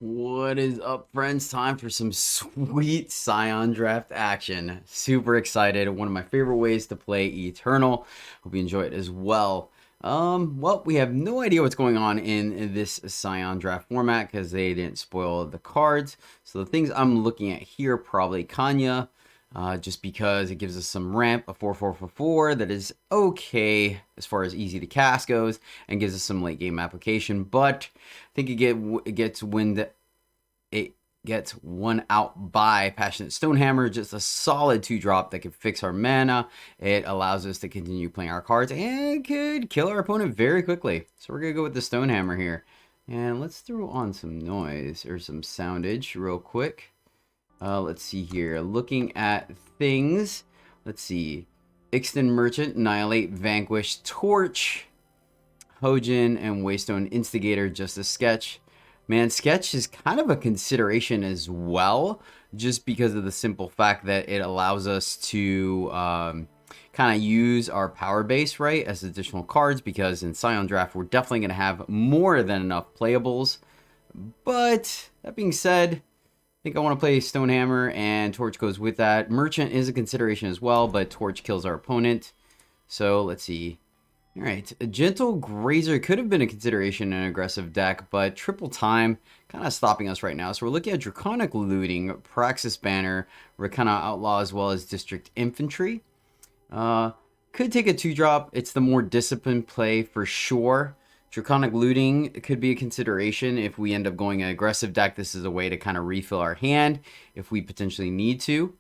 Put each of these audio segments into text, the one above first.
What is up, friends? Time for some sweet Scion draft action. Super excited. One of my favorite ways to play Eternal. Hope you enjoy it as well. Well, we have no idea what's going on in this Scion draft format because they didn't spoil the cards. So the things I'm looking at here, probably Kanya, just because it gives us some ramp, a 4/4/4 that is okay as far as easy to cast goes, and gives us some late game application. But I think it gets won out by Passionate Stonehammer, just a solid 2-drop that can fix our mana. It allows us to continue playing our cards and could kill our opponent very quickly. So we're gonna go with the Stonehammer here. And let's throw on some noise or some soundage real quick. Let's see here. Looking at things. Let's see. Ixton Merchant, Annihilate, Vanquish, Torch, Hojin, and Waystone Instigator, just a sketch. Man, sketch is kind of a consideration as well, just because of the simple fact that it allows us to kind of use our power base, right, as additional cards, because in Scion Draft, we're definitely going to have more than enough playables. But that being said, I think I want to play Stonehammer, and Torch goes with that. Merchant is a consideration as well, but Torch kills our opponent. So let's see. All right, a Gentle Grazer could have been a consideration in an aggressive deck, but Triple Time kind of stopping us right now. So we're looking at Draconic Looting, Praxis Banner, Rakana Outlaw, as well as District Infantry. Could take a 2-drop. It's the more disciplined play for sure. Draconic Looting could be a consideration if we end up going an aggressive deck. This is a way to kind of refill our hand if we potentially need to.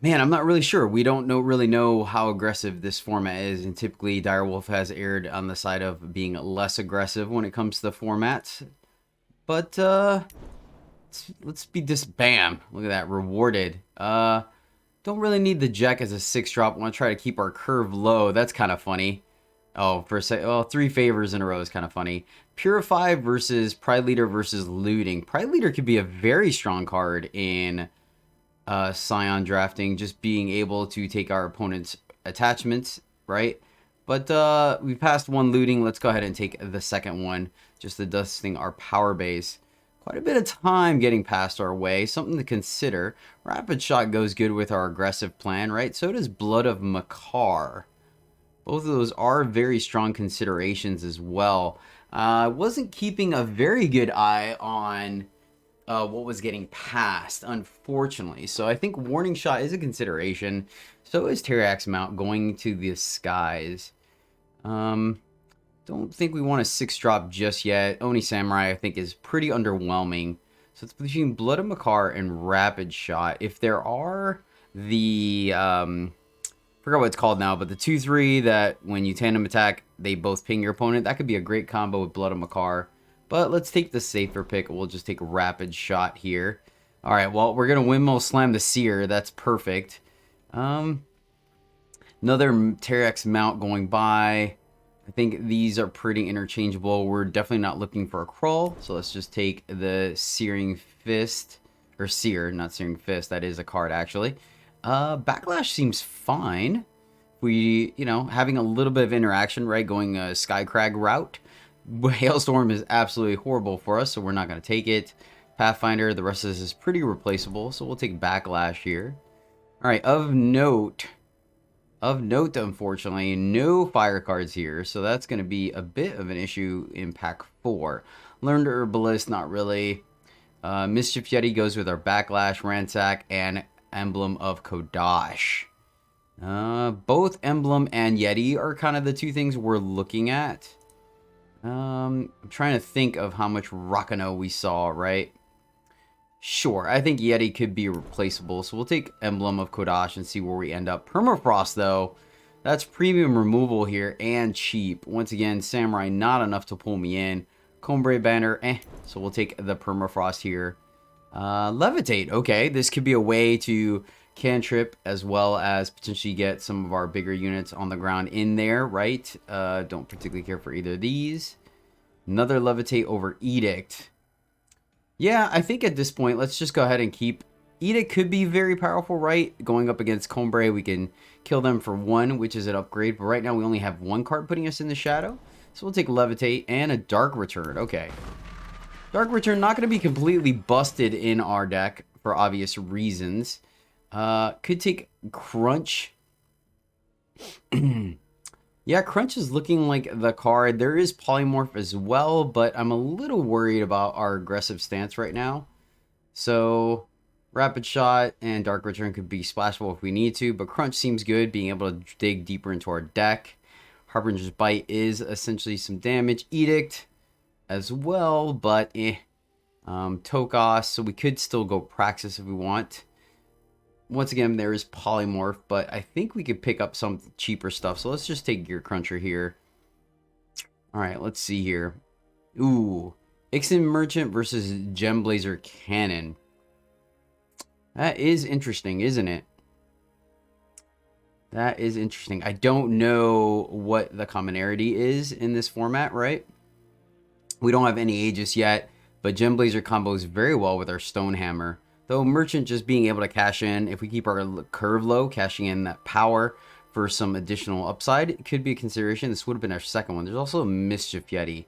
Man, I'm not really sure. We don't really know how aggressive this format is, and typically Direwolf has erred on the side of being less aggressive when it comes to the formats. But let's be bam. Look at that, rewarded. Don't really need the Jack as a 6-drop. Want to try to keep our curve low. That's kind of funny. Oh, for a sec. Well, 3 favors in a row is kind of funny. Purify versus Pride Leader versus Looting. Pride Leader could be a very strong card in Scion drafting, just being able to take our opponent's attachments, right? But we passed one Looting. Let's go ahead and take the second one, just adjusting our power base. Quite a bit of time getting past our way. Something to consider. Rapid Shot goes good with our aggressive plan, right? So does Blood of Makar. Both of those are very strong considerations as well. I wasn't keeping a very good eye on what was getting passed, unfortunately. So I think Warning Shot is a consideration. So is Terrax Mount going to the skies. Don't think we want a 6-drop just yet. Oni Samurai, I think, is pretty underwhelming. So it's between Blood of Makar and Rapid Shot. If there are the, forgot what it's called now, but the 2/3 that when you tandem attack, they both ping your opponent, that could be a great combo with Blood of Makar. But let's take the safer pick. We'll just take Rapid Shot here. All right, well, we're going to Windmill Slam the Seer. That's perfect. Another Terrax Mount going by. I think these are pretty interchangeable. We're definitely not looking for a crawl, so let's just take the Searing Fist, or Seer, not Searing Fist. That is a card, actually. Backlash seems fine. We, having a little bit of interaction, right, going a Skycrag route. Hailstorm is absolutely horrible for us, so we're not going to take it. Pathfinder, the rest of this is pretty replaceable, so we'll take Backlash here. All right, of note, unfortunately, no fire cards here, so that's going to be a bit of an issue in pack 4. Learned Herbalist, not really. Mischief Yeti goes with our Backlash, Ransack, and Emblem of Kodash. Both Emblem and Yeti are kind of the two things we're looking at. I'm trying to think of how much Rakano we saw, right? Sure, I think Yeti could be replaceable, so we'll take Emblem of Kodash and see where we end up. Permafrost, though, that's premium removal here and cheap. Once again, Samurai, not enough to pull me in. Combre Banner, so we'll take the Permafrost here. Levitate, okay, this could be a way to cantrip as well as potentially get some of our bigger units on the ground in there, right? Don't particularly care for either of these. Another Levitate over Edict. Yeah, I think at this point, let's just go ahead and keep... Edict could be very powerful, right? Going up against Combre, we can kill them for 1, which is an upgrade. But right now, we only have 1 card putting us in the shadow. So we'll take Levitate and a Dark Return. Okay. Dark Return not going to be completely busted in our deck for obvious reasons. Could take Crunch. Yeah, Crunch is looking like the card. There is Polymorph as well, but I'm a little worried about our aggressive stance right now. So Rapid Shot and Dark Return could be splashable if we need to, but Crunch seems good, being able to dig deeper into our deck. Harbinger's Bite is essentially some damage. Edict as well, but Tokos, so we could still go Praxis if we want. Once again, there is Polymorph, but I think we could pick up some cheaper stuff. So let's just take Gear Cruncher here. All right, let's see here. Ooh, Ixen Merchant versus Gemblazer Cannon. That is interesting, isn't it? That is interesting. I don't know what the commonality is in this format, right? We don't have any Aegis yet, but Gemblazer combos very well with our Stonehammer. Though Merchant just being able to cash in, if we keep our curve low, cashing in that power for some additional upside, it could be a consideration. This would have been our second one. There's also a Mischief Yeti.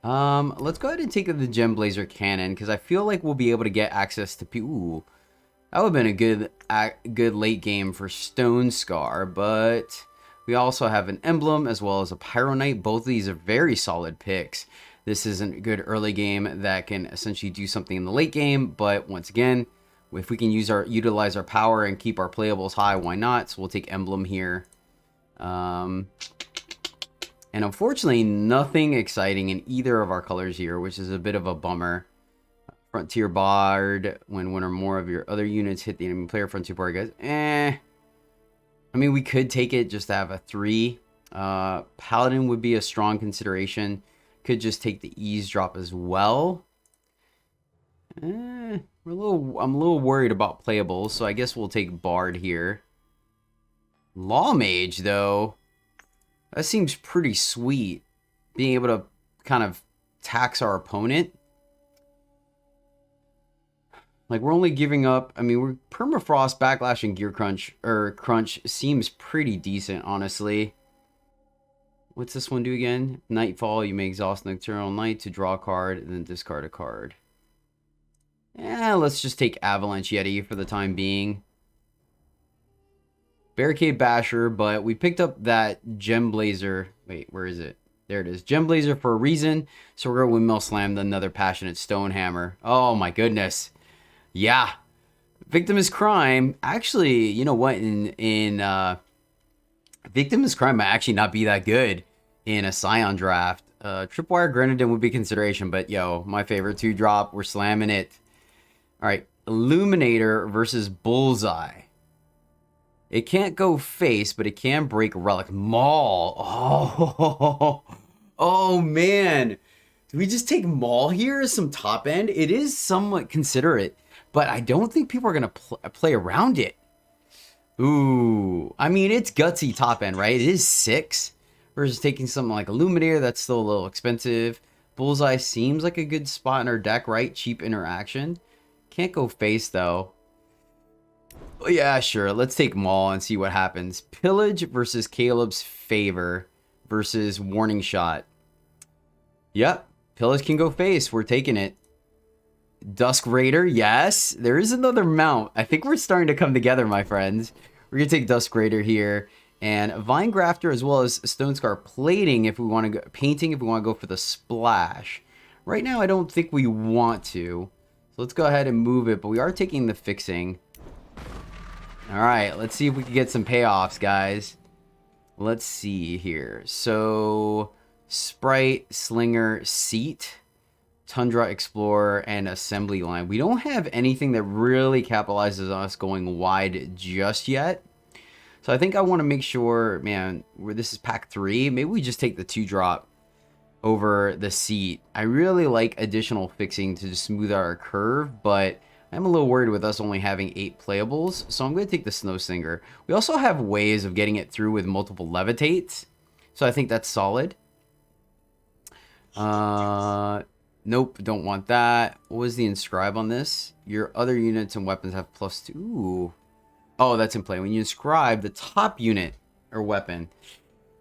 Let's go ahead and take the Gemblazer Cannon, because I feel like we'll be able to get access to... Ooh, that would have been a good late game for Stone Scar, but we also have an Emblem as well as a Pyro Knight. Both of these are very solid picks. This is a good early game that can essentially do something in the late game, but once again, if we can utilize our power and keep our playables high, why not? So we'll take Emblem here. And unfortunately, nothing exciting in either of our colors here, which is a bit of a bummer. Frontier Bard, when one or more of your other units hit the enemy player, Frontier Bard guys. I mean, we could take it just to have a 3. Paladin would be a strong consideration. Could just take the Eavesdrop as well. I'm a little worried about playables, so I guess we'll take Bard here. Law Mage, though, that seems pretty sweet. Being able to kind of tax our opponent. Like, we're only giving up... I mean, we're Permafrost, Backlash, and Gear Crunch... Crunch seems pretty decent, honestly. What's this one do again? Nightfall, you may exhaust Nocturnal Night to draw a card, and then discard a card. Yeah, let's just take Avalanche Yeti for the time being. Barricade Basher, but we picked up that Gemblazer... Wait, where is it? There it is. Gemblazer for a reason, so we're going to Windmill Slam another Passionate Stonehammer. Oh my goodness. Yeah, Victim is Crime. Actually, you know what? In Victim is Crime might actually not be that good in a Scion draft. Tripwire Grenadin would be consideration, but yo, my favorite 2-drop. We're slamming it. All right, Illuminator versus Bullseye. It can't go face, but it can break Relic Maul. Oh man. Do we just take Maul here as some top end? It is somewhat considerate, but I don't think people are going to play around it. Ooh. I mean, it's gutsy top end, right? It is 6 versus taking something like Illuminator. That's still a little expensive. Bullseye seems like a good spot in our deck, right? Cheap interaction. Can't go face, though. But yeah, sure. Let's take Maul and see what happens. Pillage versus Caleb's Favor versus Warning Shot. Yep. Pillage can go face. We're taking it. Dusk Raider, yes. There is another mount. I think we're starting to come together, my friends. We're going to take Dusk Raider here. And Vine Grafter as well as Stone Scar Plating if we want to go... Painting if we want to go for the splash. Right now, I don't think we want to. So let's go ahead and move it. But we are taking the Fixing. Alright, let's see if we can get some payoffs, guys. Let's see here. So, Sprite, Slinger, Seat, Tundra Explorer, and Assembly Line. We don't have anything that really capitalizes on us going wide just yet. So I think I want to make sure, man, where this is pack 3, maybe we just take the 2-drop over the Seat. I really like additional fixing to just smooth out our curve, but I'm a little worried with us only having 8 playables, so I'm going to take the Snow Singer. We also have ways of getting it through with multiple Levitates, so I think that's solid. Nope, don't want that. What was the inscribe on this? Your other units and weapons have +2. Ooh. Oh, that's in play. When you inscribe the top unit or weapon.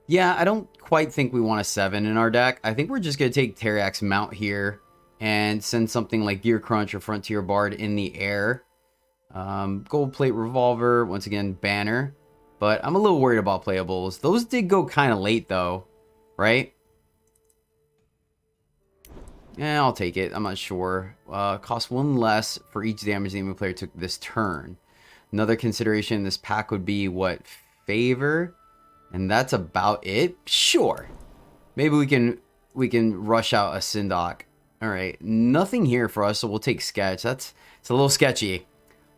Yeah, I don't quite think we want a 7 in our deck. I think we're just going to take Teriak's Mount here and send something like Gear Crunch or Frontier Bard in the air. Gold Plate Revolver, once again, Banner. But I'm a little worried about playables. Those did go kind of late, though, right? Yeah, I'll take it. I'm not sure. Cost 1 less for each damage the enemy player took this turn. Another consideration in this pack would be what? Favor? And that's about it? Sure. Maybe we can rush out a Sindok. Alright, nothing here for us, so we'll take Sketch. It's a little sketchy.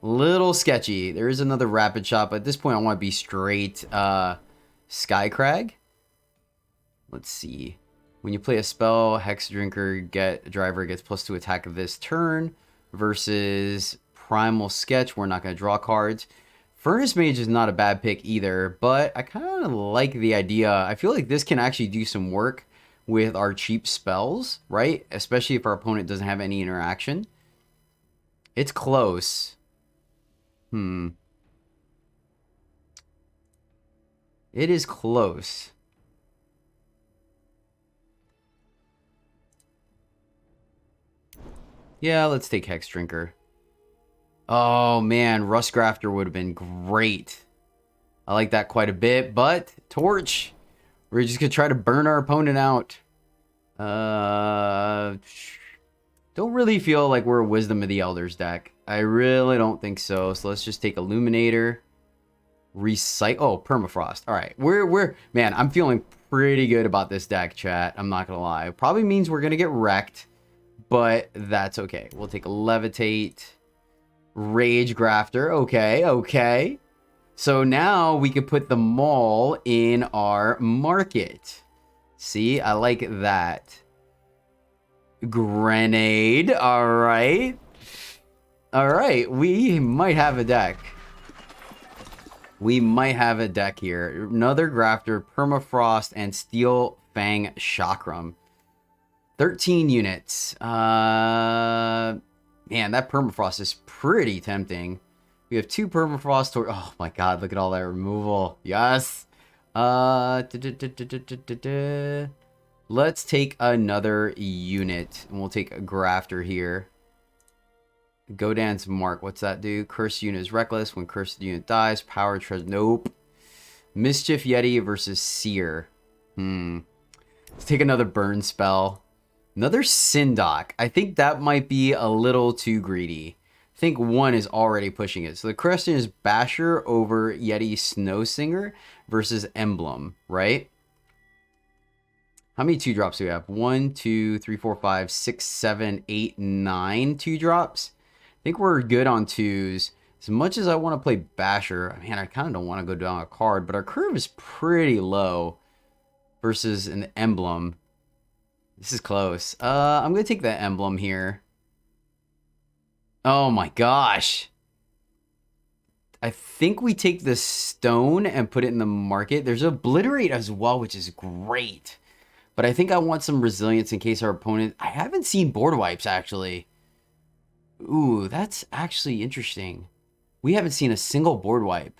Little sketchy. There is another Rapid Shot, but at this point I want to be straight Skycrag. Let's see. When you play a spell, Hex Drinker Driver gets +2 attack of this turn versus Primal Sketch. We're not going to draw cards. Furnace Mage is not a bad pick either, but I kind of like the idea. I feel like this can actually do some work with our cheap spells, right? Especially if our opponent doesn't have any interaction. It's close. It is close. Yeah, let's take Hex Drinker. Oh, man. Rust Grafter would have been great. I like that quite a bit, but Torch. We're just going to try to burn our opponent out. Don't really feel like we're a Wisdom of the Elders deck. I really don't think so. So let's just take Illuminator. Recycle. Oh, Permafrost. All right. Man, I'm feeling pretty good about this deck, chat. I'm not going to lie. It probably means we're going to get wrecked, but that's okay. We'll take a Levitate. Rage Grafter. Okay. So now we could put the Maul in our market. See, I like that. Grenade. All right. We might have a deck. We might have a deck here. Another Grafter, Permafrost, and Steel Fang Chakram. 13 units. Man, that Permafrost is pretty tempting. We have 2 Permafrost. Oh my god, look at all that removal. Yes. Let's take another unit. And we'll take a Grafter here. Godan's Mark. What's that do? Cursed unit is reckless. When cursed unit dies, power treasure. Nope. Mischief Yeti versus Seer. Let's take another burn spell. Another Sindok. I think that might be a little too greedy. I think 1 is already pushing it. So the question is Basher over Yeti Snowsinger versus Emblem, right? How many 2-drops do we have? 1, 2, 3, 4, 5, 6, 7, 8, 9 2-drops. I think we're good on 2s. As much as I want to play Basher, man, I kind of don't want to go down a card, but our curve is pretty low versus an Emblem. This is close. I'm going to take that Emblem here. Oh my gosh. I think we take the Stone and put it in the market. There's Obliterate as well, which is great. But I think I want some resilience in case our opponent... I haven't seen board wipes, actually. Ooh, that's actually interesting. We haven't seen a single board wipe.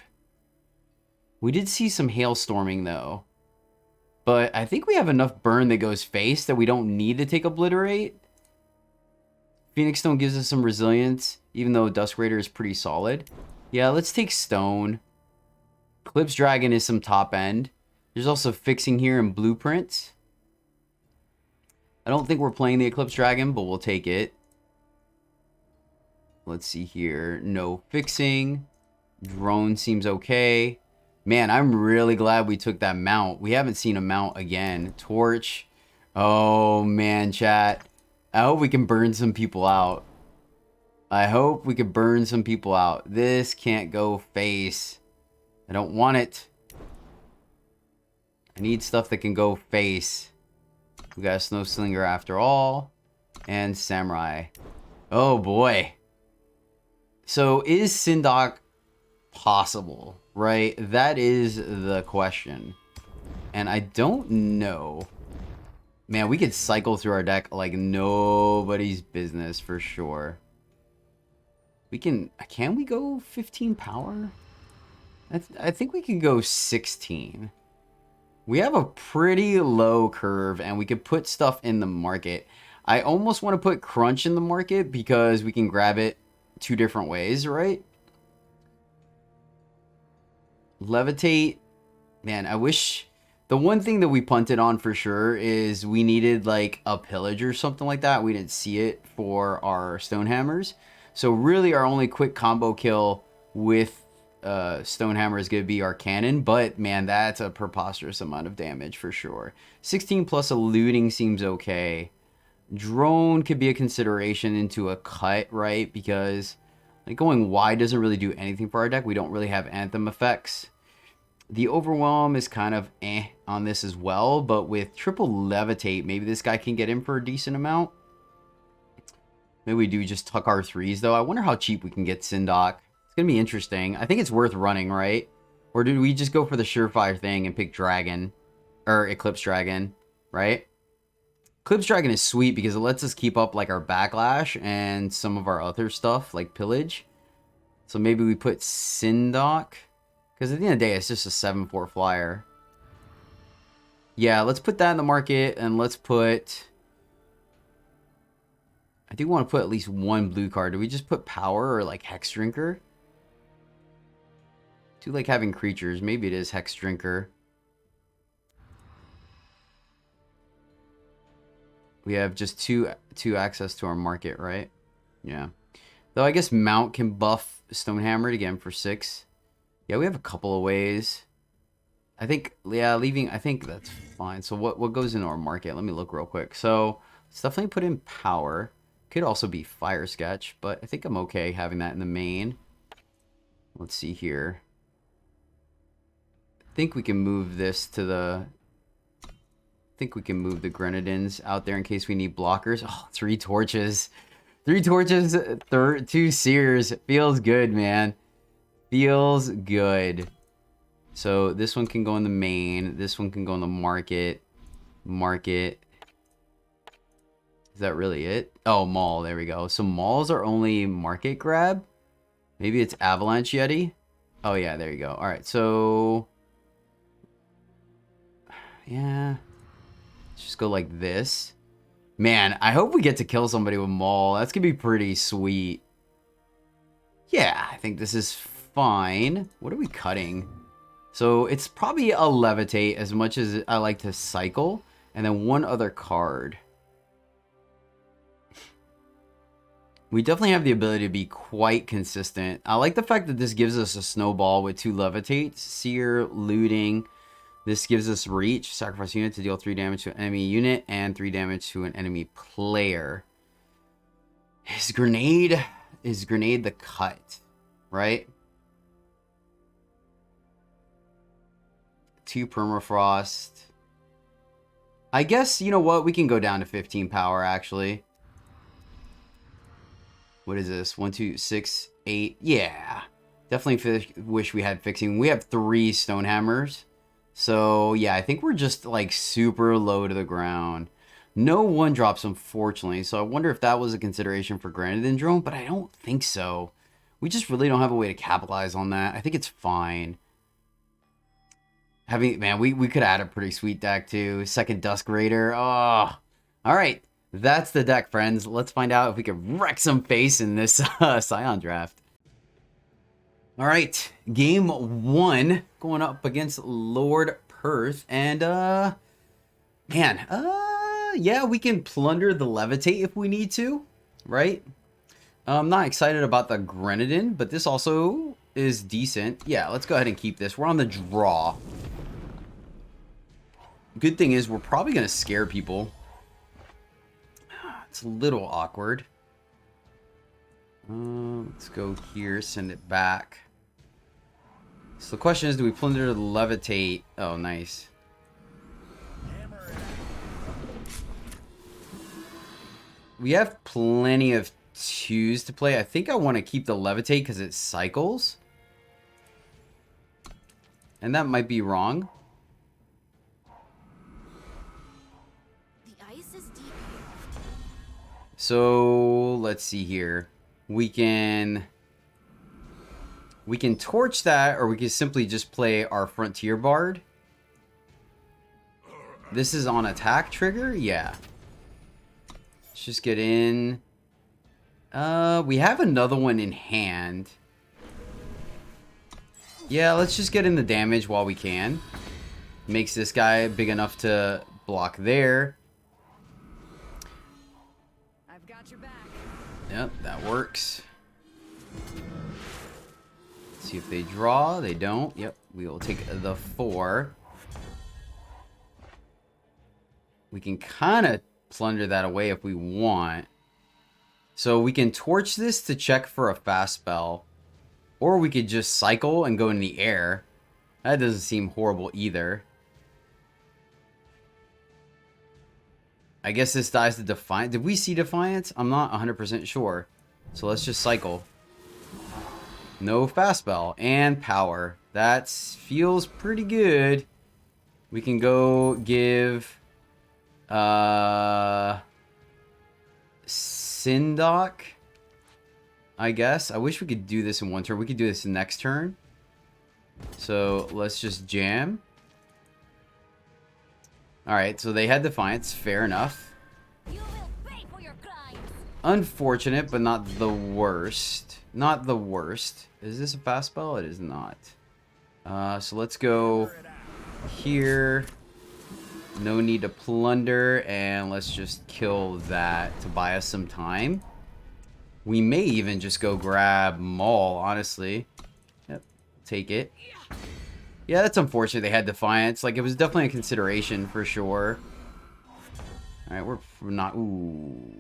We did see some hailstorming, though. But I think we have enough burn that goes face that we don't need to take Obliterate. Phoenix Stone gives us some resilience, even though Dusk Raider is pretty solid. Yeah, let's take Stone. Eclipse Dragon is some top end. There's also Fixing here in Blueprints. I don't think we're playing the Eclipse Dragon, but we'll take it. Let's see here. No Fixing. Drone seems okay. Man, I'm really glad we took that mount. We haven't seen a mount again. Torch. Oh, man, chat. I hope we can burn some people out. This can't go face. I don't want it. I need stuff that can go face. We got a Snow Slinger after all. And Samurai. Oh, boy. So, is Sindok possible? Right? That is the question. And I don't know. Man, we could cycle through our deck like nobody's business for sure. We can we go 15 power? I think we can go 16. We have a pretty low curve, and we could put stuff in the market. I almost want to put crunch in the market because we can grab it two different ways, right? Levitate. Man, I wish... The one thing that we punted on for sure is we needed like a pillage or something like that. We didn't see it for our stone hammers. So really our only quick combo kill with stone hammer is going to be our cannon. But man, that's a preposterous amount of damage for sure. 16 plus a looting seems okay. Drone could be a consideration into a cut, right? Because like going wide doesn't really do anything for our deck. We don't really have anthem effects. The overwhelm is kind of on this as well, but with triple levitate, maybe this guy can get in for a decent amount. Maybe we do just tuck our threes though. I wonder how cheap we can get Sindok. It's gonna be interesting. I think it's worth running, right? Or did we just go for the surefire thing and pick Dragon or Eclipse Dragon, right? Eclipse Dragon is sweet because it lets us keep up like our backlash and some of our other stuff like pillage. So maybe we put Sindok. Because at the end of the day, it's just a 7/4 flyer. Yeah, let's put that in the market, and let's put... I do want to put at least one blue card. Do we just put Power or like Hex Drinker? I do like having creatures. Maybe it is Hex Drinker. We have just two access to our market, right? Yeah. Though I guess Mount can buff Stonehammer again for 6. Yeah, we have a couple of ways. I think, yeah, leaving, I think that's fine. So what goes into our market? Let me look real quick. So let's definitely put in Power. Could also be Fire Sketch, but I think I'm okay having that in the main. Let's see here. I think we can move this to the... I think we can move the Grenadins out there in case we need blockers. Oh, 3 torches. 3 torches, 2 sears. Feels good, man. Feels good. So this one can go in the main. This one can go in the market. Market. Is that really it? Oh, mall. There we go. So malls are only market grab. Maybe it's Avalanche Yeti. Oh, yeah. There you go. All right. So... yeah. Let's just go like this. Man, I hope we get to kill somebody with mall. That's going to be pretty sweet. Yeah, I think this is fine. What are we cutting? So it's probably a levitate as much as I like to cycle. And then one other card. We definitely have the ability to be quite consistent. I like the fact that this gives us a snowball with 2 levitates. Seer, looting. This gives us reach. Sacrifice unit to deal 3 damage to an enemy unit and 3 damage to an enemy player. Is grenade the cut, right? 2 permafrost. I guess, you know what? We can go down to 15 power, actually. What is this? 1, 2, 6, 8. Yeah. Definitely wish we had fixing. We have 3 stone hammers. So, yeah, I think we're just, like, super low to the ground. No 1-drops, unfortunately. So I wonder if that was a consideration for Granite Drone, but I don't think so. We just really don't have a way to capitalize on that. I think it's fine. Man, we could add a pretty sweet deck, too. Second Dusk Raider. Oh. All right. That's the deck, friends. Let's find out if we can wreck some face in this Scion draft. All right. Game 1. Going up against Lord Perth. And, yeah, we can plunder the Levitate if we need to, right? I'm not excited about the Grenadin, but this also is decent. Yeah, let's go ahead and keep this. We're on the draw. Good thing is we're probably going to scare people. It's a little awkward. Let's go here, send it back. So the question is, do we plunder the Levitate? Oh, nice. We have plenty of 2s to play. I think I want to keep the Levitate because it cycles. And that might be wrong. The ice is deep. So let's see here. We can torch that, or we can simply just play our Frontier Bard. This is on attack trigger? Yeah. Let's just get in. We have another one in hand. Yeah, let's just get in the damage while we can. Makes this guy big enough to block there. I've got your back. Yep, that works. Let's see if they draw. They don't. Yep, we will take the 4. We can kind of plunder that away if we want. So we can torch this to check for a fast spell. Or we could just cycle and go in the air. That doesn't seem horrible either. I guess this dies to Defiance. Did we see Defiance? I'm not 100% sure. So let's just cycle. No fast spell. And power. That feels pretty good. We can go give... Sindok, I guess. I wish we could do this in one turn. We could do this next turn. So let's just jam. Alright, so they had Defiance. Fair enough. You will pay for your crimes. Unfortunate, but not the worst. Not the worst. Is this a fast spell? It is not. So let's go here. No need to plunder, and let's just kill that to buy us some time. We may even just go grab Maul, honestly. Yep, take it. Yeah, that's unfortunate they had Defiance. Like, it was definitely a consideration for sure. Alright, we're not... Ooh.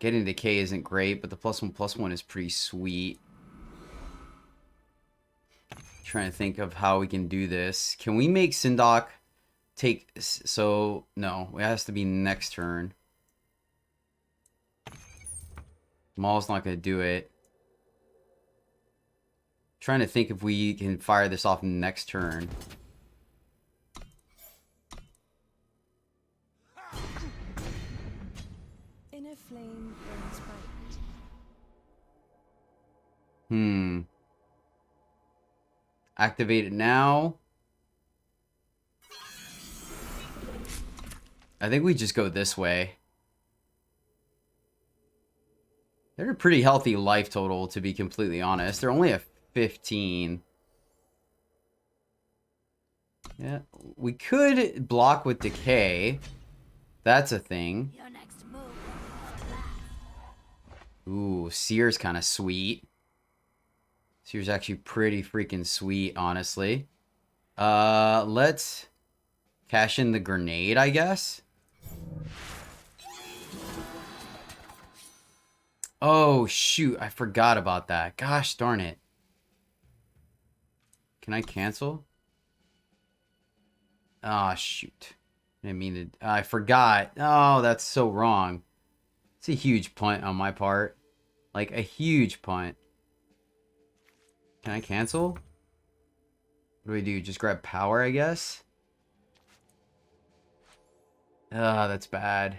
Getting Decay isn't great, but the +1/+1 is pretty sweet. Trying to think of how we can do this. Can we make Sindok take... So, no. It has to be next turn. Maul's not going to do it. Trying to think if we can fire this off next turn. Inner flame burns bright. Activate it now. I think we just go this way. They're a pretty healthy life total, to be completely honest. They're only at 15. Yeah, we could block with Decay. That's a thing. Your next move. Ooh, Seer's kind of sweet. Seer's actually pretty freaking sweet, honestly. Let's cash in the grenade, I guess. Oh, shoot. I forgot about that. Gosh darn it. Can I cancel? Ah, shoot. I didn't mean to... I forgot. Oh, that's so wrong. It's a huge punt on my part. Like, a huge punt. Can I cancel? What do we do? Just grab power, I guess? Ah, that's bad.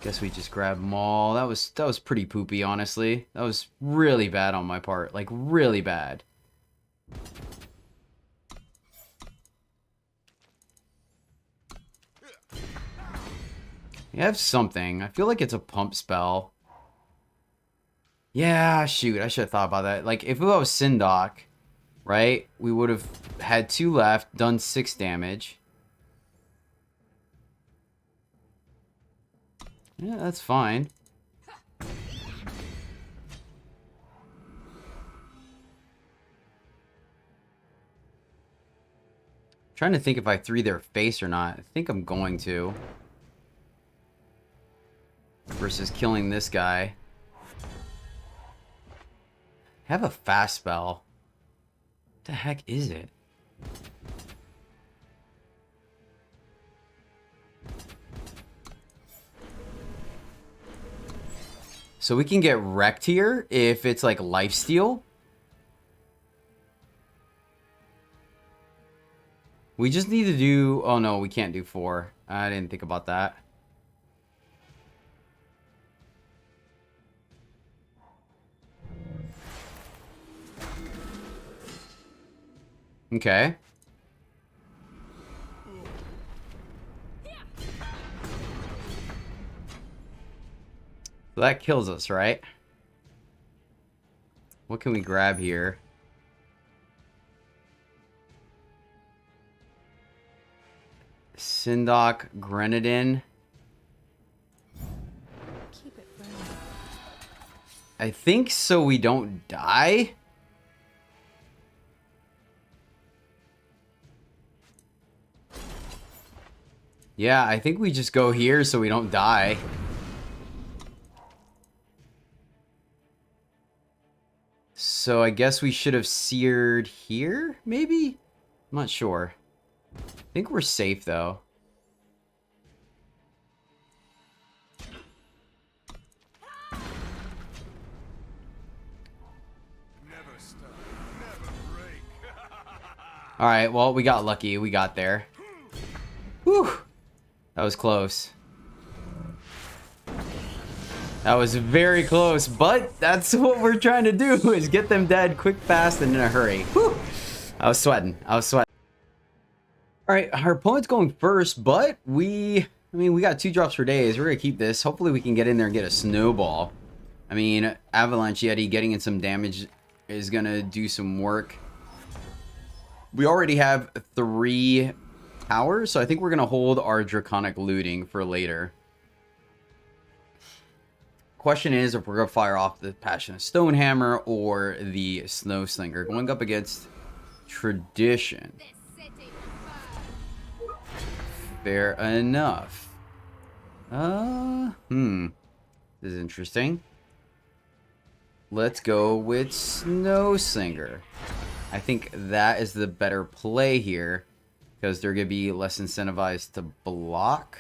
Guess we just grab Maul. That was pretty poopy, honestly. That was really bad on my part. Like, really bad. You have something. I feel like it's a pump spell. Yeah, shoot. I should have thought about that. Like, if it was Sindok, right? We would have had 2 left, done 6 damage. Yeah, that's fine. Trying to think if I threw their face or not. I think I'm going to. Versus killing this guy. Have a fast spell. What the heck is it? So we can get wrecked here if it's like lifesteal. We just need to do... Oh no, we can't do 4. I didn't think about that. Okay. So that kills us, right? What can we grab here? Sindok, Grenadin. Keep it burning. I think so we don't die. Yeah, I think we just go here so we don't die. So I guess we should have seared here, maybe? I'm not sure. I think we're safe, though. Never stop, never break. Alright, well, we got lucky. We got there. Whew! That was close. That was very close, but that's what we're trying to do, is get them dead quick, fast, and in a hurry. Whew! I was sweating. I was sweating. Alright, our opponent's going first, but we got 2 drops per day. We're going to keep this. Hopefully we can get in there and get a snowball. I mean, Avalanche Yeti getting in some damage is going to do some work. We already have 3 powers, so I think we're going to hold our Draconic Looting for later. Question is if we're going to fire off the Passionate Stonehammer or the Snow Slinger. Going up against Tradition. Fair enough. This is interesting. Let's go with Snow Slinger. I think that is the better play here because they're going to be less incentivized to block.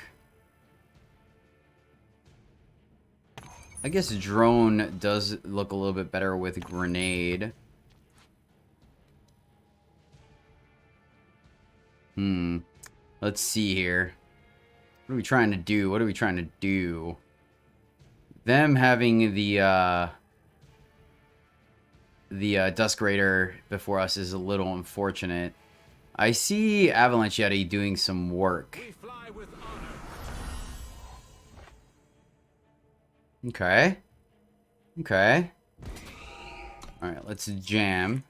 I guess Drone does look a little bit better with Grenade. Let's see here. What are we trying to do? What are we trying to do? Them having the Dusk Raider before us is a little unfortunate. I see Avalanche Yeti doing some work. We fly with honor. Okay. Okay. Alright, let's jam.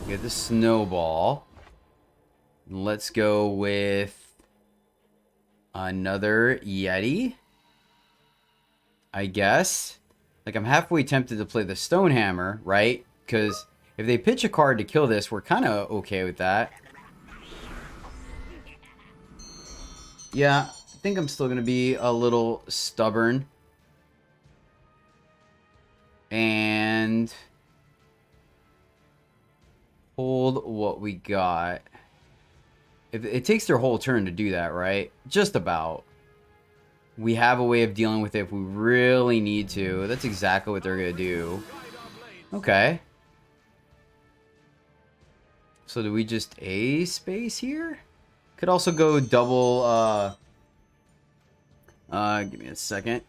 Get the snowball. Let's go with another Yeti, I guess. Like, I'm halfway tempted to play the Stonehammer, right? Because if they pitch a card to kill this, we're kind of okay with that. Yeah, I think I'm still going to be a little stubborn. And hold what we got. If it takes their whole turn to do that, right? Just about. We have a way of dealing with it if we really need to. That's exactly what they're going to do. Okay. So do we just A space here? Could also go double, give me a second.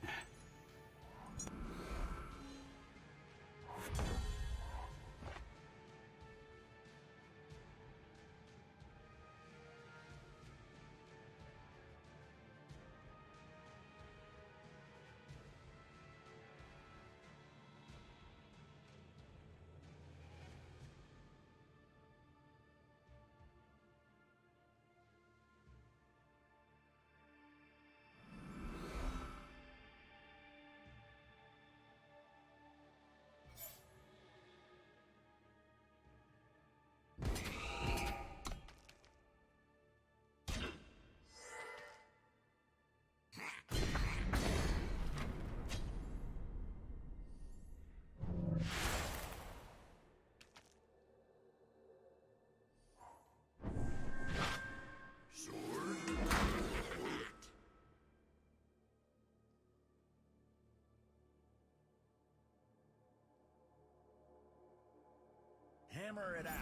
Hammer it out.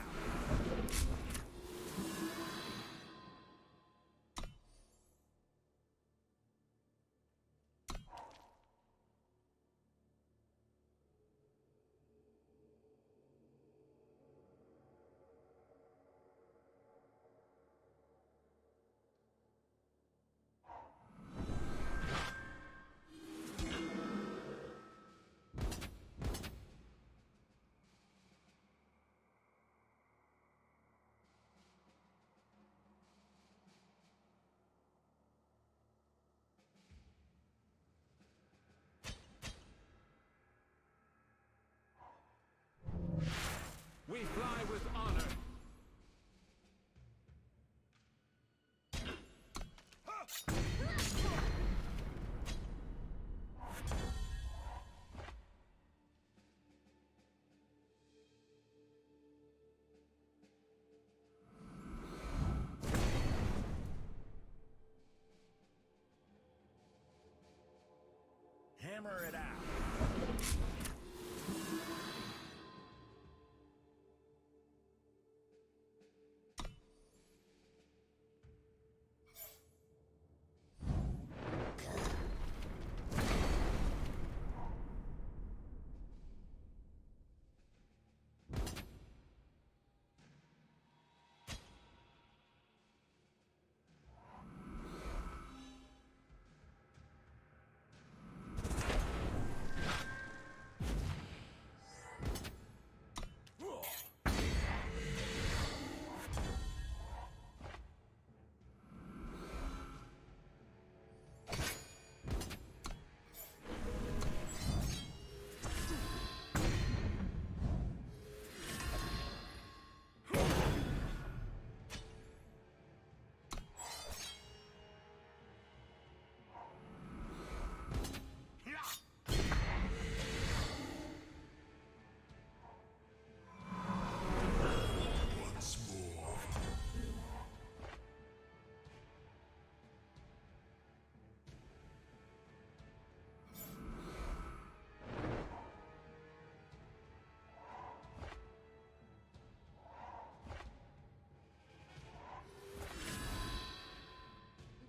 Hammer it out.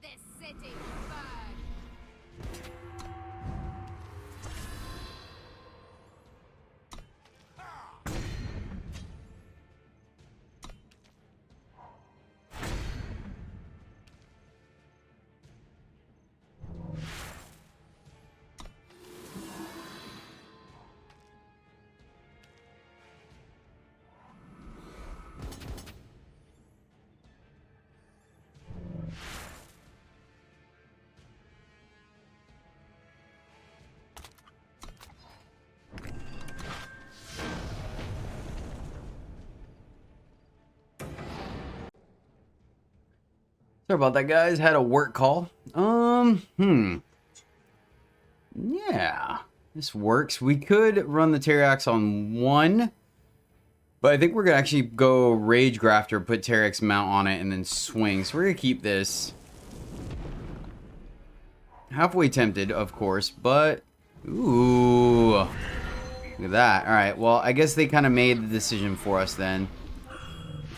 This city will burn. Sorry about that, guys. Had a work call. Yeah, this works. We could run the Terrax on one, but I think we're gonna actually go Rage Grafter, put Terrax mount on it, and then swing. So we're gonna keep this. Halfway tempted, of course, but ooh, look at that. All right, well, I guess they kind of made the decision for us then.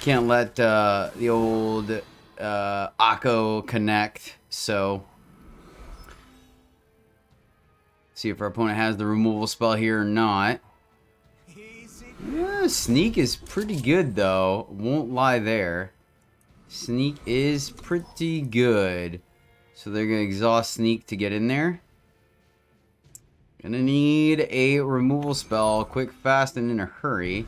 Can't let the old Akko connect, so see if our opponent has the removal spell here or not. Yeah, sneak is pretty good though, won't lie there. Sneak is pretty good, so they're gonna exhaust sneak to get in there. Gonna need a removal spell quick, fast, and in a hurry.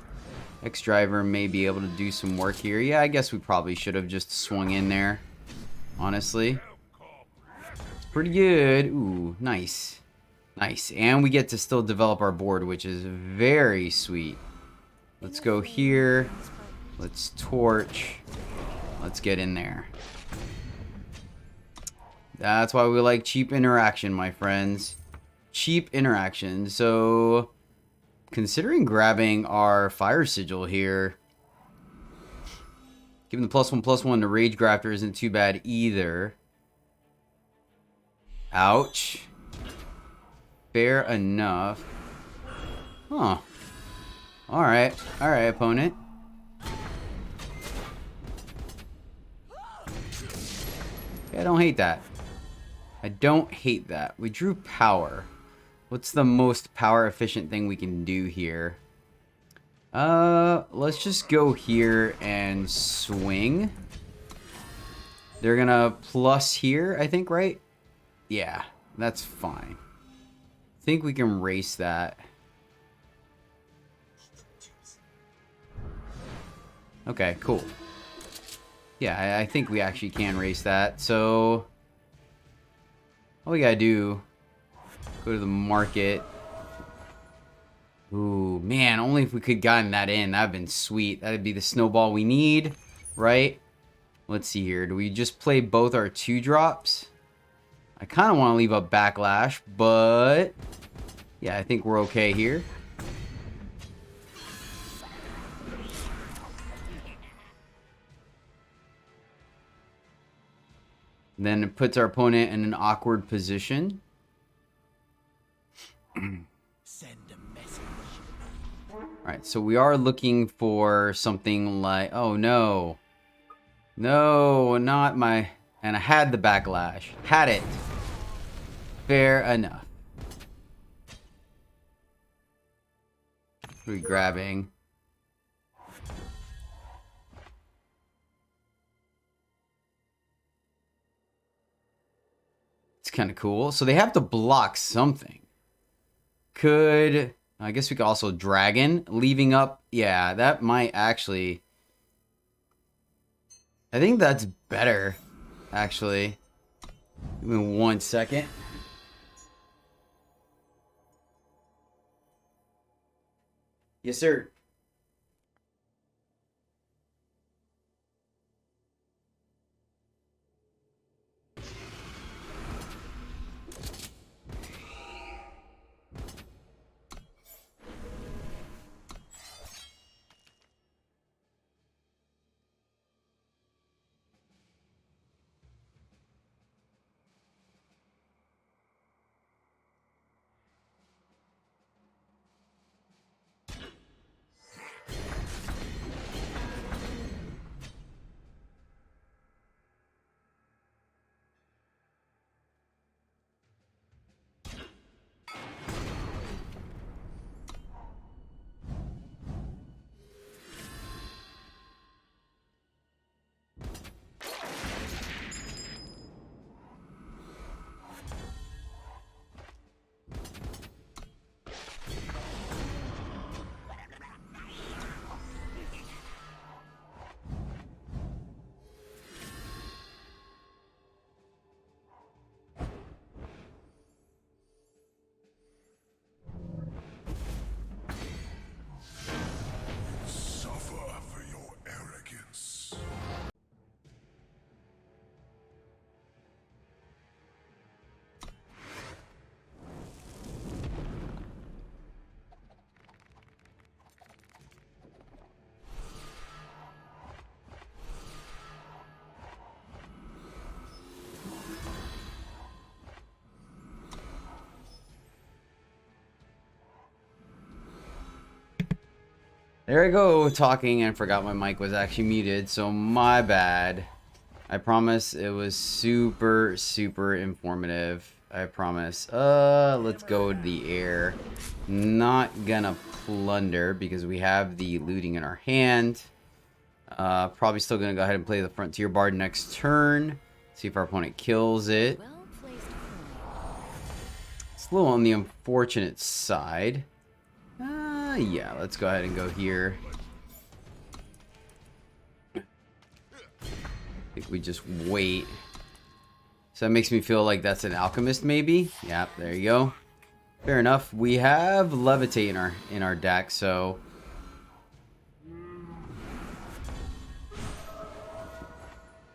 X-Driver may be able to do some work here. Yeah, I guess we probably should have just swung in there, honestly. Pretty good. Ooh, nice. Nice. And we get to still develop our board, which is very sweet. Let's go here. Let's torch. Let's get in there. That's why we like cheap interaction, my friends. Cheap interaction. So, considering grabbing our Fire Sigil here, giving the +1/+1 to Rage Grafter isn't too bad either. Ouch. Fair enough. Huh. Alright. Alright, opponent. Okay, I don't hate that. I don't hate that. We drew power. What's the most power efficient thing we can do here? Let's just go here and swing. They're gonna plus here, I think, right? Yeah, that's fine. I think we can race that. Okay, cool. Yeah, I think we actually can race that. So, all we gotta do, go to the market. Ooh, man, only if we could gotten that in. That'd been sweet. That'd be the snowball we need, right? Let's see here. Do we just play both our 2-drops? I kind of want to leave a backlash, but yeah, I think we're okay here. Then it puts our opponent in an awkward position. Send a message. Alright, so we are looking for something like... Oh, no. No, not my... And I had the backlash. Had it. Fair enough. What are we grabbing? It's kind of cool. So they have to block something. Could... I guess we could also dragon. Leaving up... Yeah, that might actually... I think that's better, actually. Give me 1 second. Yes, sir. Suffer for your arrogance. There I go, talking and forgot my mic was actually muted, so my bad. I promise it was super, super informative. I promise. Let's go to the air. Not gonna plunder because we have the looting in our hand. Probably still gonna go ahead and play the Frontier Bard next turn. See if our opponent kills it. Well placed play. It's a little on the unfortunate side. Yeah, let's go ahead and go here. I think we just wait. So that makes me feel like that's an alchemist, maybe. Yeah, there you go. Fair enough. We have levitate in our deck, so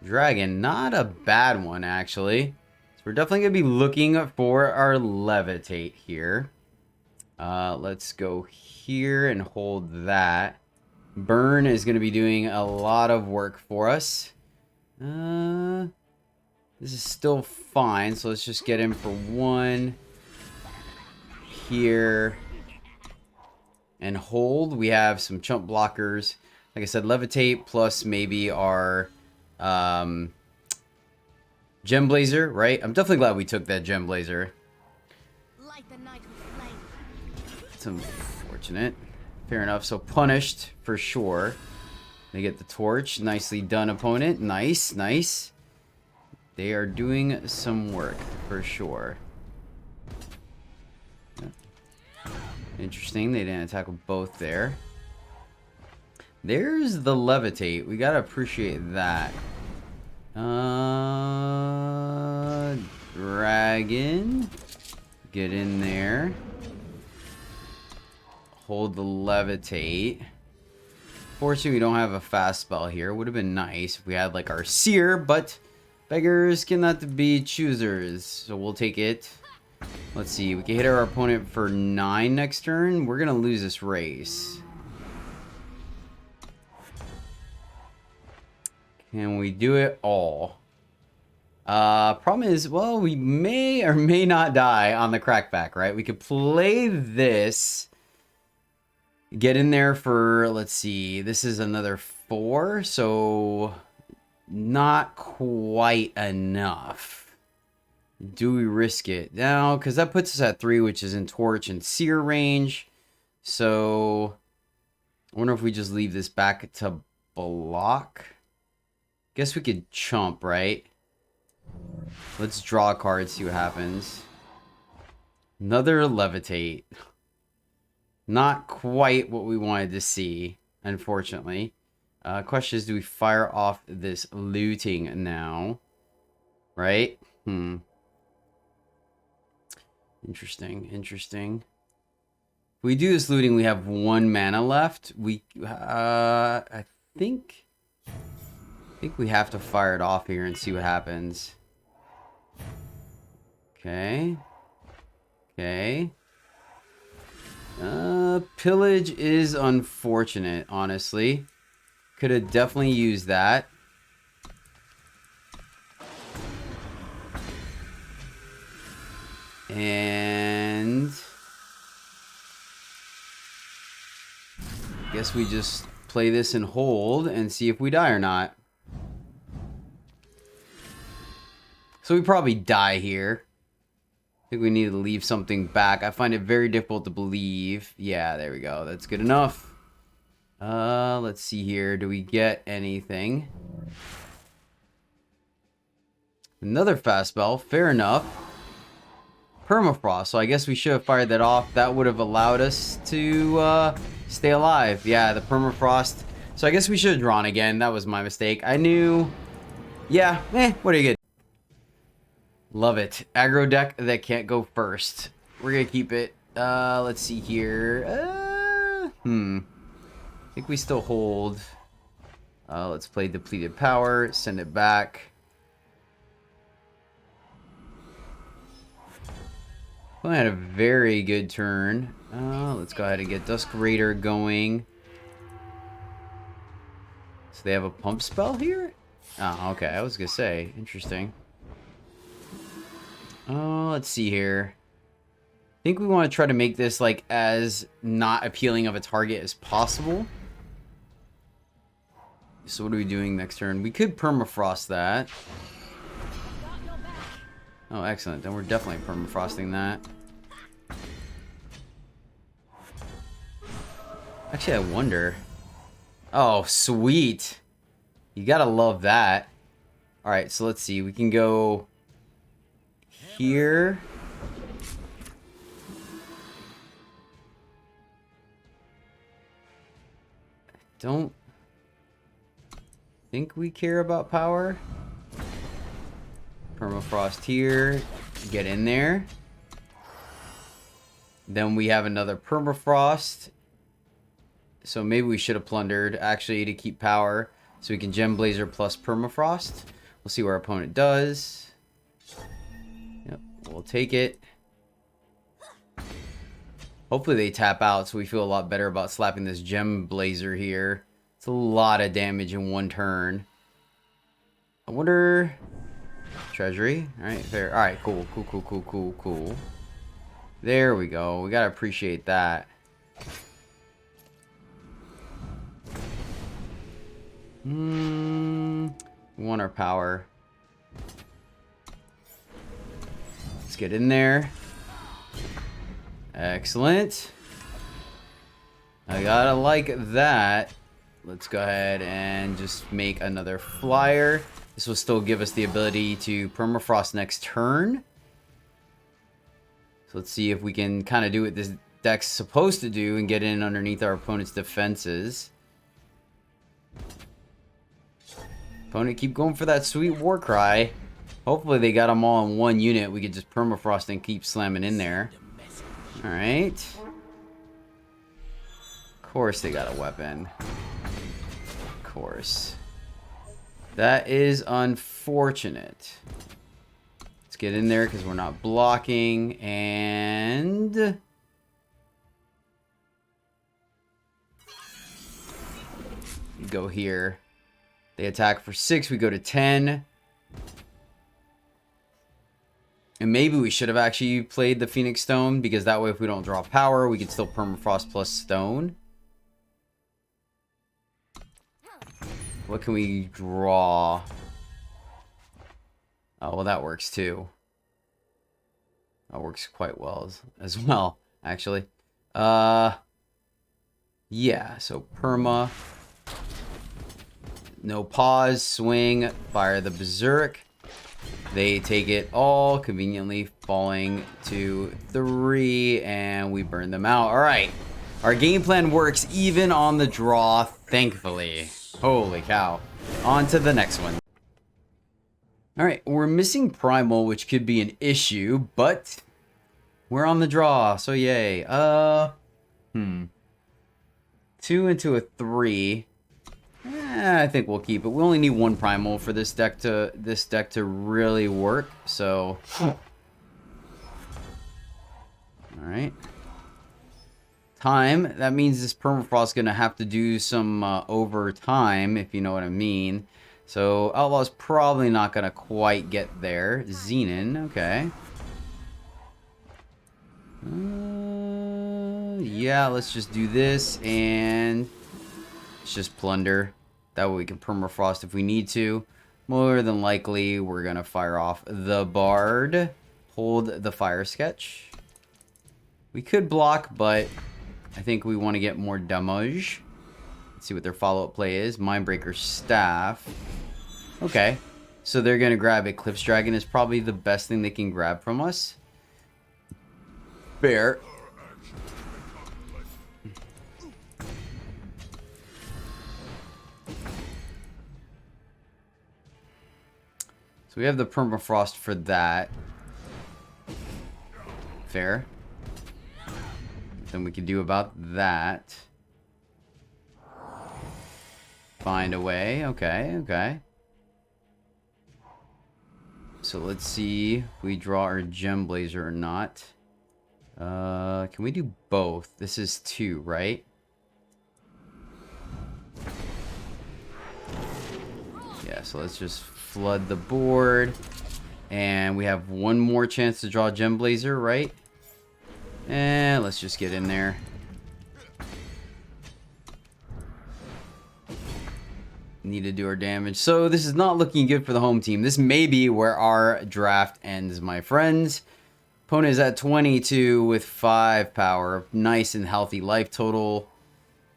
dragon, not a bad one actually. So we're definitely gonna be looking for our levitate here. Let's go here and hold that. Burn is going to be doing a lot of work for us. This is still fine, so let's just get in for 1 here and hold. We have some chump blockers. Like I said, levitate plus maybe our gem blazer, right? I'm definitely glad we took that gem blazer. Light the night with flame. It's unfortunate. Fair enough. So punished for sure. They get the torch. Nicely done, opponent. Nice, nice. They are doing some work for sure. Interesting. They didn't attack with both there. There's the levitate. We gotta appreciate that. Dragon. Get in there. Hold the levitate. Fortunately, we don't have a fast spell here. Would have been nice if we had like our seer, but beggars cannot be choosers. So we'll take it. Let's see. We can hit our opponent for 9 next turn. We're gonna lose this race. Can we do it all? Problem is, well, we may or may not die on the crackback, right? We could play this, get in there for, let's see, this is another 4, so not quite enough. Do we risk it? No, because that puts us at 3, which is in torch and sear range. So I wonder if we just leave this back to block. Guess we could chump, right? Let's draw a card, see what happens. Another levitate. Not quite what we wanted to see, unfortunately. Question is, do we fire off this looting now? Right? Interesting, interesting. If we do this looting, we have 1 mana left. I think we have to fire it off here and see what happens. Okay. Okay. Pillage is unfortunate, honestly. Could have definitely used that. And guess we just play this and hold and see if we die or not. So we probably die here. I think we need to leave something back. I find it very difficult to believe. Yeah, there we go. That's good enough. Let's see here. Do we get anything? Another fast spell. Fair enough. Permafrost. So I guess we should have fired that off. That would have allowed us to stay alive. Yeah, the permafrost. So I guess we should have drawn again. That was my mistake. I knew. Yeah, what are you good? Love it. Aggro deck that can't go first. We're gonna keep it. Let's see here. I think we still hold. Let's play depleted power. Send it back. Well, I had a very good turn. Let's go ahead and get Dusk Raider going. So they have a pump spell here? Oh, okay. I was gonna say. Interesting. Oh, let's see here. I think we want to try to make this like as not appealing of a target as possible. So what are we doing next turn? We could permafrost that. Oh, excellent. Then we're definitely permafrosting that. Actually, I wonder. Oh, sweet. You gotta love that. Alright, so let's see. We can go here. Don't think we care about power. Permafrost here. Get in there. Then we have another permafrost. So maybe we should have plundered actually to keep power. So we can Gem Blazer plus permafrost. We'll see what our opponent does. Yep, we'll take it. Hopefully they tap out so we feel a lot better about slapping this Gem Blazer here. It's a lot of damage in one turn. I wonder... Treasury. Alright, fair. Alright, cool. Cool. There we go. We gotta appreciate that. We want our power. Let's get in there. Excellent. I gotta like that. Let's go ahead and just make another flyer. This will still give us the ability to permafrost next turn. So let's see if we can kind of do what this deck's supposed to do and get in underneath our opponent's defenses. Opponent keep going for that sweet war cry. Hopefully they got them all in one unit. We could just permafrost and keep slamming in there. Alright. Of course they got a weapon. Of course. That is unfortunate. Let's get in there because we're not blocking. And... go here. They attack for 6. We go to 10. And maybe we should have actually played the Phoenix Stone, because that way if we don't draw power, we can still permafrost plus stone. What can we draw? Oh, well, that works too. That works quite well as well, actually. Yeah, so perma. No pause, swing, fire the Berserk. They take it all, conveniently falling to 3, and we burn them out. All right. Our game plan works even on the draw, thankfully. Holy cow. On to the next one. All right, we're missing Primal, which could be an issue, but we're on the draw, so yay. 2 into a 3. I think we'll keep it. We only need 1 Primal for this deck to really work, so. All right. Time. That means this permafrost is gonna have to do some overtime, if you know what I mean. So Outlaw's probably not gonna quite get there. Xenon, okay. Yeah, let's just do this and let's just plunder. That way we can permafrost if we need to. More than likely, we're gonna fire off the Bard. Hold the Fire Sketch. We could block, but I think we want to get more damage. Let's see what their follow-up play is. Mindbreaker Staff. Okay. So they're going to grab Eclipse Dragon. Is probably the best thing they can grab from us. Fair. So we have the permafrost for that. Fair. Nothing we can do about that. Find a way. Okay, okay. So let's see if we draw our Gem Blazer or not. Can we do both? This is 2, right? Yeah, so let's just flood the board. And we have 1 more chance to draw Gem Blazer, right? And let's just get in there. Need to do our damage. So this is not looking good for the home team. This may be where our draft ends, my friends. Opponent is at 22 with 5 power. Nice and healthy life total.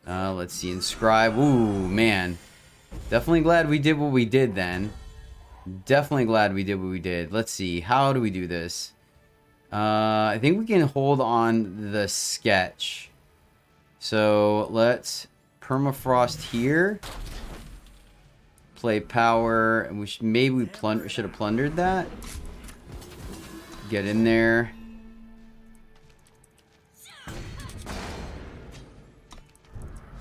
Let's see. Inscribe. Ooh, man. Definitely glad we did what we did then. Definitely glad we did what we did. Let's see. How do we do this? I think we can hold on the sketch. So let's permafrost here. Play power. And maybe we should have plundered that. Get in there.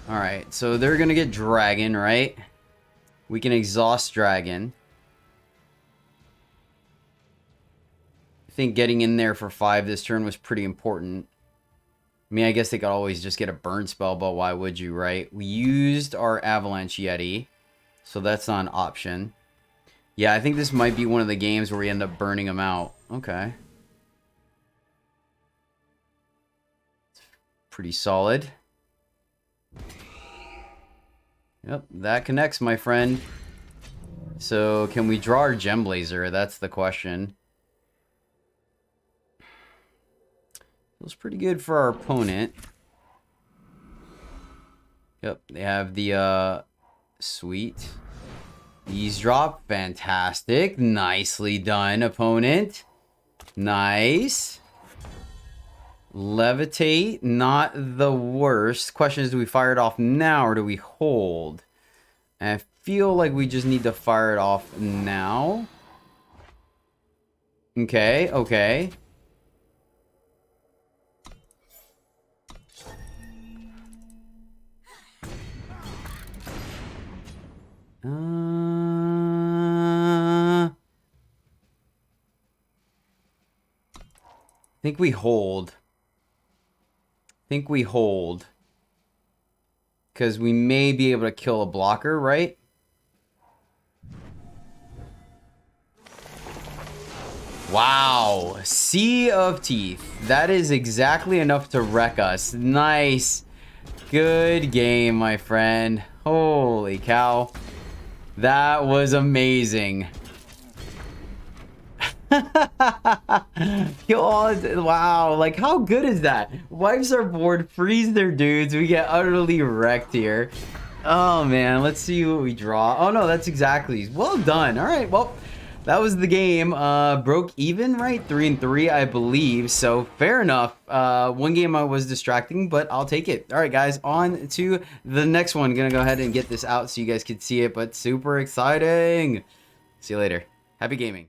Alright, so they're gonna get dragon, right? We can exhaust dragon. I think getting in there for 5 this turn was pretty important. I mean, I guess they could always just get a burn spell, but why would you, right? We used our Avalanche Yeti, so that's not an option. Yeah, I think this might be one of the games where we end up burning them out. Okay. Pretty solid. Yep, that connects, my friend. So, can we draw our Gem Blazer? That's the question. Feels pretty good for our opponent. Yep, they have the, sweet. Eavesdrop, fantastic. Nicely done, opponent. Nice. Levitate, not the worst. Question is, do we fire it off now or do we hold? And I feel like we just need to fire it off now. Okay, okay. I think we hold. Think we hold. Because we may be able to kill a blocker, right? Wow. Sea of Teeth. That is exactly enough to wreck us. Nice. Good game, my friend. Holy cow. That was amazing. Wow, like how good is that? Wipes our board, freeze their dudes, we get utterly wrecked here. Oh man, let's see what we draw. Oh no, that's exactly, well done. All right, well, that was the game. Broke even, right? 3-3, I believe. So fair enough. One game I was distracting, but I'll take it. All right, guys, on to the next one. Gonna go ahead and get this out so you guys can see it, but super exciting. See you later. Happy gaming.